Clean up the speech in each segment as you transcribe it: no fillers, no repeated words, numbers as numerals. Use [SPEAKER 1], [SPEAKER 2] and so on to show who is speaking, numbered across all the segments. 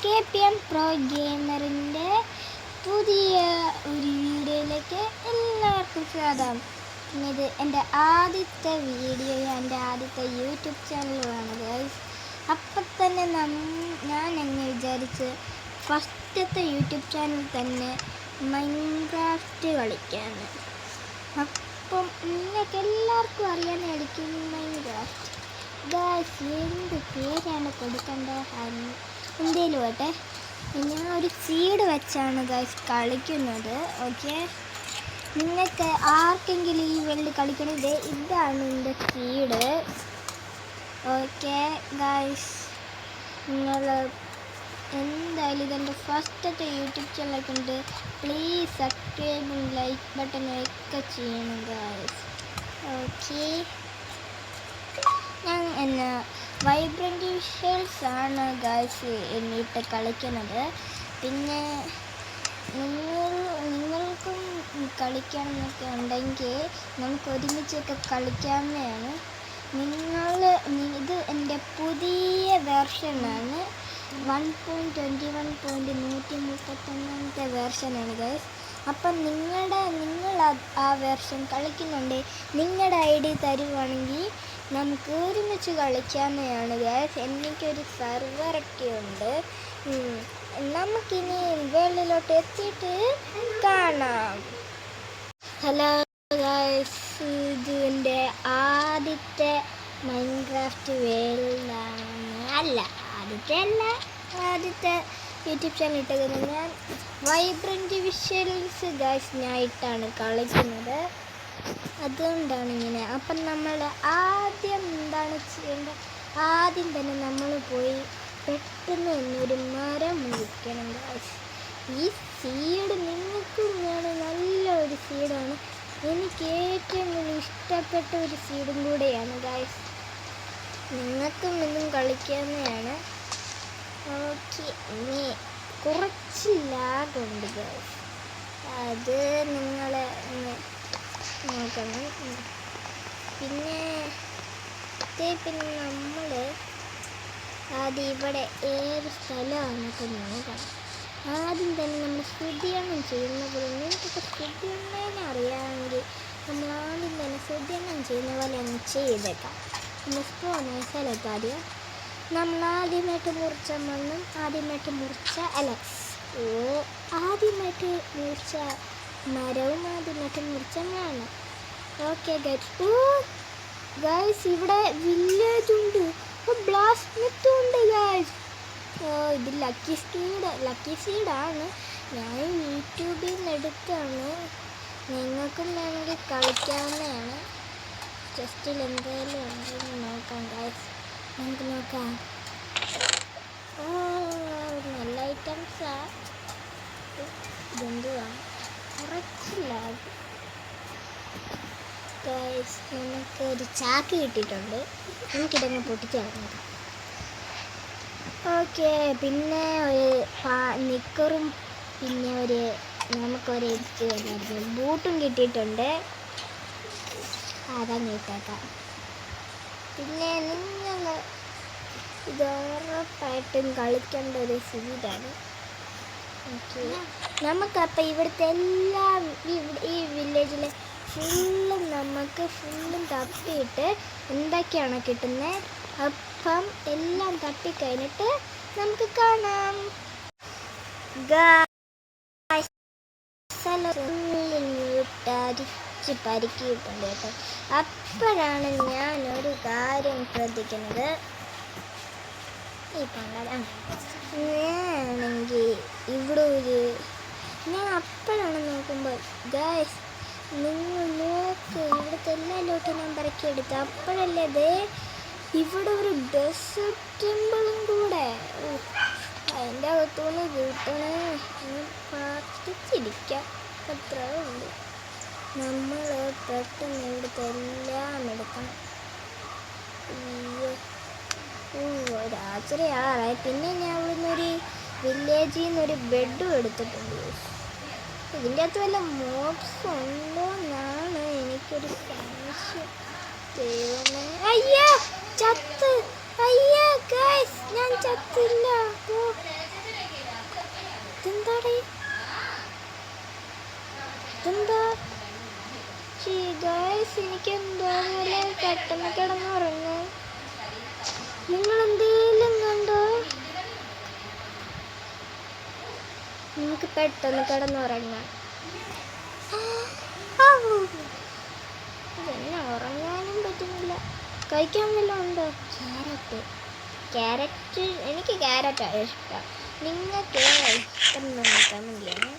[SPEAKER 1] KPM Pro ഗെയിമറിൻ്റെ പുതിയ ഒരു വീഡിയോയിലേക്ക് എല്ലാവർക്കും സ്വാഗതം. ഇത് എൻ്റെ ആദ്യത്തെ വീഡിയോ, എൻ്റെ ആദ്യത്തെ യൂട്യൂബ് ചാനലുമാണ് ഗൈസ്. അപ്പം തന്നെ ഞാൻ അങ്ങ് വിചാരിച്ച് ഫസ്റ്റത്തെ യൂട്യൂബ് ചാനൽ തന്നെ മൈൻക്രാഫ്റ്റ് കളിക്കാണ്. അപ്പം നിങ്ങൾക്ക് എല്ലാവർക്കും അറിയാനായിരിക്കും മൈൻക്രാഫ്റ്റ്. ഗൈസ് എന്ത് പേരാണ് കൊടുക്കേണ്ടത് എന്തേലും ആട്ടെ. ഞാൻ ഒരു സീഡ് വെച്ചാണ് ഗൈസ് കളിക്കുന്നത്. ഓക്കെ, നിങ്ങൾക്ക് ആർക്കെങ്കിലും ഈ വേൾഡ് കളിക്കണത് ഇതാണ് എൻ്റെ സീഡ്. ഓക്കെ ഗൈസ്, നിങ്ങൾ എന്തായാലും ഇതെൻ്റെ ഫസ്റ്റത്തെ യൂട്യൂബ് ചാനലൊക്കെ ഉണ്ട്. പ്ലീസ് സബ്സ്ക്രൈബും ലൈക്ക് ബട്ടനും ഒക്കെ ചെയ്യണം ഗൈസ്. ഓക്കെ, ഞാൻ വൈബ്രൻ്റ് വിഷ്വൽസ് ആണ് ഗൈസ് എന്നിട്ട് കളിക്കുന്നത്. പിന്നെ നിങ്ങൾക്കും കളിക്കണം എന്നൊക്കെ ഉണ്ടെങ്കിൽ നമുക്ക് ഒരുമിച്ചൊക്കെ കളിക്കാവുന്നതാണ്. ഇത് എൻ്റെ പുതിയ വേർഷനാണ്, 1.21.131 വേർഷനാണ് ഗൈസ്. അപ്പം നിങ്ങൾ ആ വേർഷൻ കളിക്കുന്നുണ്ട്, നിങ്ങളുടെ ID തരുവാണെങ്കിൽ നമുക്ക് ഒരുമിച്ച് കളിക്കാവുന്നതാണ് ഗൈസ്. എനിക്കൊരു സെർവറൊക്കെ ഉണ്ട്. നമുക്കിനി വേൾഡിലോട്ട് എത്തിയിട്ട് കാണാം. ഹലോ ഗൈസ്, ഇത് എൻ്റെ ആദ്യത്തെ മൈൻക്രാഫ്റ്റ് വേൾഡാണ്. ആദ്യത്തെ യൂട്യൂബ് ചാനൽ ഇട്ടത് ഞാൻ വൈബ്രൻ്റ് വിഷ്വൽസ് ഗൈസ് ഞാൻ ഇട്ടാണ് കളിക്കുന്നത്. അതുകൊണ്ടാണ് ഇങ്ങനെ. അപ്പം നമ്മൾ ആദ്യം എന്താണ് ചെയ്യേണ്ടത്? ആദ്യം തന്നെ നമ്മൾ പോയി പെട്ടെന്ന് ഒരു മരം മുറിക്കണം ഗൈസ്. ഈ സീഡ് നിങ്ങൾക്കും വേണം, നല്ലൊരു സീഡാണ്. എനിക്ക് ഏറ്റവും കൂടുതൽ ഇഷ്ടപ്പെട്ട ഒരു സീഡും കൂടെയാണ് ഗൈസ്. നിങ്ങൾക്കും ഇന്നും കളിക്കാവുന്നതാണ്. ഓക്കെ, ഇനി കുറച്ച് ലാഗുണ്ട് ഗൈസ്, അത് നിങ്ങൾ നോക്കണം. പിന്നെ നമ്മൾ ആദ്യം ഇവിടെ ഏത് സ്ഥലമാണെന്നൊക്കെ നോക്കണം. ആദ്യം തന്നെ നമ്മൾ ശുദ്ധിയെണ്ണം ചെയ്യുന്ന പോലെ, നിങ്ങൾക്കൊക്കെ ശുദ്ധിയെണ്ണേനെ അറിയാമെങ്കിൽ നമ്മൾ ആദ്യം തന്നെ ശുദ്ധിയെണ്ണം ചെയ്യുന്ന പോലെ ഒന്ന് ചെയ്തേക്കാം. നമ്മൾ സ്ഥലത്ത് നമ്മൾ ആദ്യമായിട്ട് മുറിച്ച മണ്ണും ആദ്യമായിട്ട് മുറിച്ച മരവും ആദ്യമായിട്ട് മുറിച്ച മണ്ണ്. ഓക്കെ ഗൈസ്, ഇവിടെ വില്ലേജ് ഉണ്ട്, ബ്ലാസ്റ്റ് സ്മിത്തും ഉണ്ട് ഗൈസ്. ഇത് ലക്കി സീഡാണ്, ഞാൻ യൂട്യൂബിൽ നിന്ന് എടുത്താണ്. നിങ്ങൾക്കും വേണമെങ്കിൽ കളിക്കാവുന്നതാണ്. ജസ്റ്റിൽ എന്തെങ്കിലും ഉണ്ടെന്ന് നോക്കാം ഗൈസ്, നമുക്ക് നോക്കാം. നല്ല ഐറ്റംസാണ്. ഇതെന്തുവാണ് കുറച്ചില്ല ഗൈസ്. നമുക്ക് ഒരു ചാക്ക് കിട്ടിയിട്ടുണ്ട്, നമുക്കിതങ്ങ് പൊട്ടിച്ച് കളഞ്ഞത്. ഓക്കെ, പിന്നെ ഒരു നിക്കറും പിന്നെ നമുക്കൊരു ബൂട്ടും കിട്ടിയിട്ടുണ്ട്, അതങ്ങ് ഇട്ടേക്കാം. പിന്നെ നിങ്ങൾ ഇത് ഉറപ്പായിട്ടും കളിക്കേണ്ട ഒരു സീഡാണ്. ഓക്കെ, നമുക്കപ്പം ഇവിടുത്തെ ഈ വില്ലേജിലെ ഫുള്ളും തപ്പിയിട്ട് എന്തൊക്കെയാണ് കിട്ടുന്നത്, അപ്പം എല്ലാം തപ്പിക്കഴിഞ്ഞിട്ട് നമുക്ക് കാണാം. അരിച്ച് പരിക്കിയിട്ടുണ്ട് കേട്ടോ. അപ്പോഴാണ് ഞാനൊരു കാര്യം ശ്രദ്ധിക്കുന്നത്. ഞാനാണെങ്കിൽ ഞാൻ അപ്പോഴാണ് നോക്കുമ്പോൾ ഗൈസ്, നിങ്ങൾ നോക്ക്, ഇവിടുത്തെ എല്ലാ ലോട്ടും ഞാൻ പറക്കിയെടുത്ത്. അപ്പോഴല്ലേ ഇവിടെ ഒരു ഡെസേർട്ട് ടെമ്പിളും കൂടെ, അതിൻ്റെ അകത്തുനിന്ന് കിട്ടണേ പ്രാർത്ഥിച്ചിരിക്കാം. അത്രേ ഉള്ളൂ. നമ്മൾ പെട്ടെന്ന് ഇവിടുത്തെ എല്ലാം എടുക്കണം. രാത്രി ആറായി. പിന്നെ ഞാൻ ഇവിടുന്നൊരു വില്ലേജിൽ നിന്നൊരു ബെഡും എടുത്തിട്ടുണ്ട്. ഇതിൻ്റെ അകത്ത് വല്ല മോബ്സ് ഉണ്ടോ എന്നാണ് എനിക്കൊരു സംശയം. ദൈവമേ, അയ്യോ ചത്ത്, അയ്യോ ഗൈസ് ഞാൻ ചത്തില്ല. എനിക്ക് എന്തോ പോലെ പെട്ടെന്ന് കിടന്നുറങ്ങ്. നിങ്ങൾ എന്തേലും കണ്ടോ? നമുക്ക് പെട്ടെന്ന് കിടന്നുറങ്ങാം. പിന്നെ ഉറങ്ങാനും പറ്റുന്നില്ല. കഴിക്കാൻ വല്ലതും ഉണ്ടോ? ക്യാരറ്റ് എനിക്ക് ക്യാരറ്റാണ് ഇഷ്ടം. നിങ്ങൾക്ക് ഇഷ്ടം നോക്കാൻ വേണ്ടിയാണ്.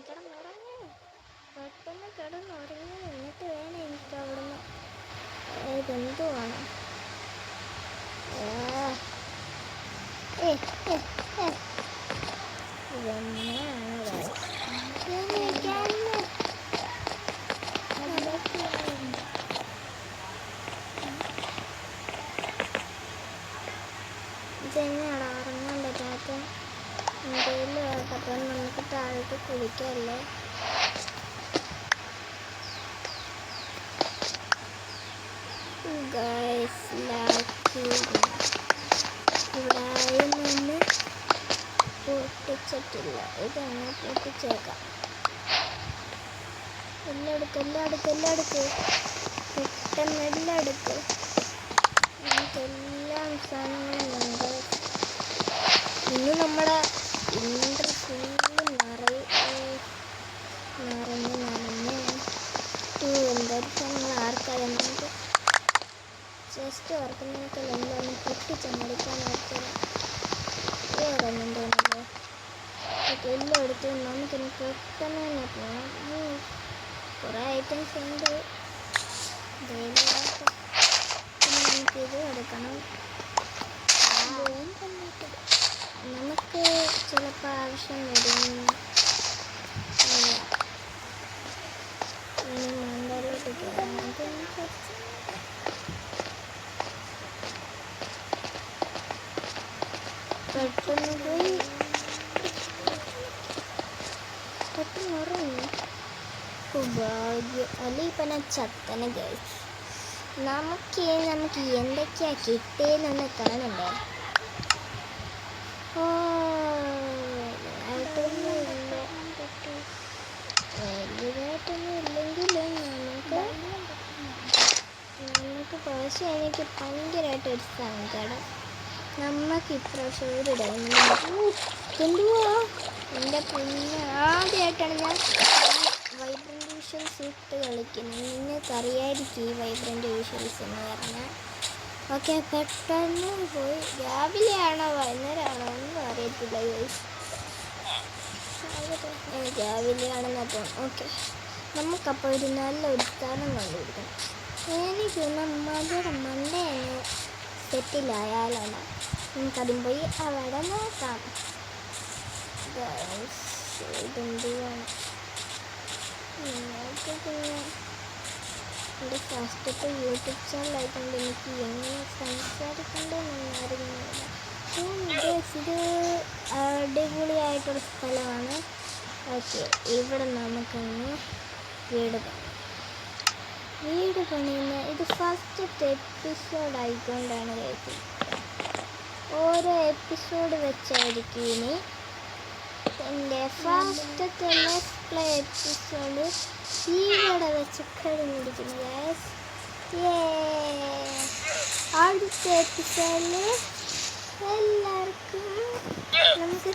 [SPEAKER 1] കിടന്നുറങ്ങി പെട്ടെന്ന് കിടന്നുറങ്ങി. എന്നിട്ട് വേണം എനിക്ക് അവിടുന്ന് ഇതെന്തുവാണ് ഇതെങ്ങനെയാണ് ഉറങ്ങാൻ പറ്റാത്ത? എന്തെങ്കിലും അപ്പം നമുക്ക് താഴോട്ട് കുളിക്കല്ലേ. ഇവിടെ നിന്ന് പൊട്ടിച്ചിട്ടില്ല. ഇതങ്ങ് പൊട്ടിച്ചേക്കാം. എല്ലാം എടുക്ക് പെട്ടെന്ന് എല്ലാം എടുക്ക്. നമുക്കെല്ലാം സാധനങ്ങളും ഉണ്ട്. ഇന്ന് നമ്മുടെ ഫുള്ള് നിറഞ്ഞ് എന്തൊരു സാധനങ്ങൾ ആർക്കായാലും നമുക്ക് ജസ്റ്റ് ഓർക്കുന്നതിനൊക്കെ എല്ലാം പൊട്ടിച്ചെടുക്കാൻ ഓർത്തത് ഓരോന്നും തോന്നുന്നു. എല്ലാം എടുത്ത് നമുക്കിനി പെട്ടെന്ന് തന്നെ പോകണം. കുറേ ഐറ്റംസ് ഉണ്ട്. പിന്നെ നമുക്കിത് എടുക്കണം. നമുക്ക് ചിലപ്പോൾ ആവശ്യം വരും. ഇനി മണ്ടയിലോട്ട് കയറാം. പെട്ടെന്ന് പോയി പെട്ടെന്ന് ഉറങ്ങി. ഭാഗ്യം. അല്ലെ ഇപ്പം ഞാൻ ചത്തന ഗൈസ്. നമുക്ക് എന്തൊക്കെയാ കിട്ടിയെന്നൊന്ന് കാണണ്ടേ. വലുതായിട്ടൊന്നും ഇല്ലെങ്കിലും നമുക്ക് പക്ഷേ എനിക്ക് ഭയങ്കരമായിട്ടൊരു സങ്കടം. നമുക്ക് ഇപ്രാവശ്യം ഒരു ഡയമണ്ട് എന്തുവാ എൻ്റെ പിന്നെ ആദ്യമായിട്ടാണ് ഞാൻ വൈബ്രൻ്റ് വിഷ്വൽസ് ഇട്ട് കളിക്കുന്നത്. നിങ്ങൾക്കറിയായിരിക്കും ഈ വൈബ്രൻ്റ് വിഷ്വൽസ് എന്ന് പറഞ്ഞാൽ. ഓക്കെ, പെട്ടെന്ന് പോയി. രാവിലെയാണോ വൈകുന്നേരമാണോ ഒന്നും അറിയത്തില്ല ഗൈസ്. രാവിലെയാണെന്നാണ് തോന്നുന്നു. ഓക്കെ, നമുക്കപ്പോൾ ഒരു നല്ലൊരു സ്ഥലം കണ്ടുപിടിക്കണം. എനിക്ക് നമ്മുടെ മണ്ടയാണ് സെറ്റിലായാലാണ്. നമുക്കതും പോയി അവിടെ നോക്കാം. ഇതെന്തുവാണ് നിങ്ങൾക്ക് പിന്നെ എൻ്റെ ഫസ്റ്റത്തെ യൂട്യൂബ് ചാനലായിക്കൊണ്ട് എനിക്ക് എങ്ങനെ സംസാരിക്കേണ്ടതെന്ന് അറിയുന്നില്ല. ഇത് അടിപൊളിയായിട്ടൊരു സ്ഥലമാണ്. ഓക്കെ, ഇവിടെ നമുക്കൊന്ന് വീട് പണിയുന്ന ഇത് ഫസ്റ്റത്തെ എപ്പിസോഡായിക്കൊണ്ടാണ് കേൾക്കുന്നത്. ഓരോ എപ്പിസോഡ് വെച്ചായിരിക്കും ഇനി എൻ്റെ ഫസ്റ്റത്തെ ലെറ്റ്സ് പ്ലേ എപ്പിസോഡ് ഇവിടെ വെച്ച് കഴിഞ്ഞിരിക്കുന്നു ഗൈസ്. അടുത്ത എപ്പിസോഡിൽ എല്ലാവർക്കും നമുക്ക്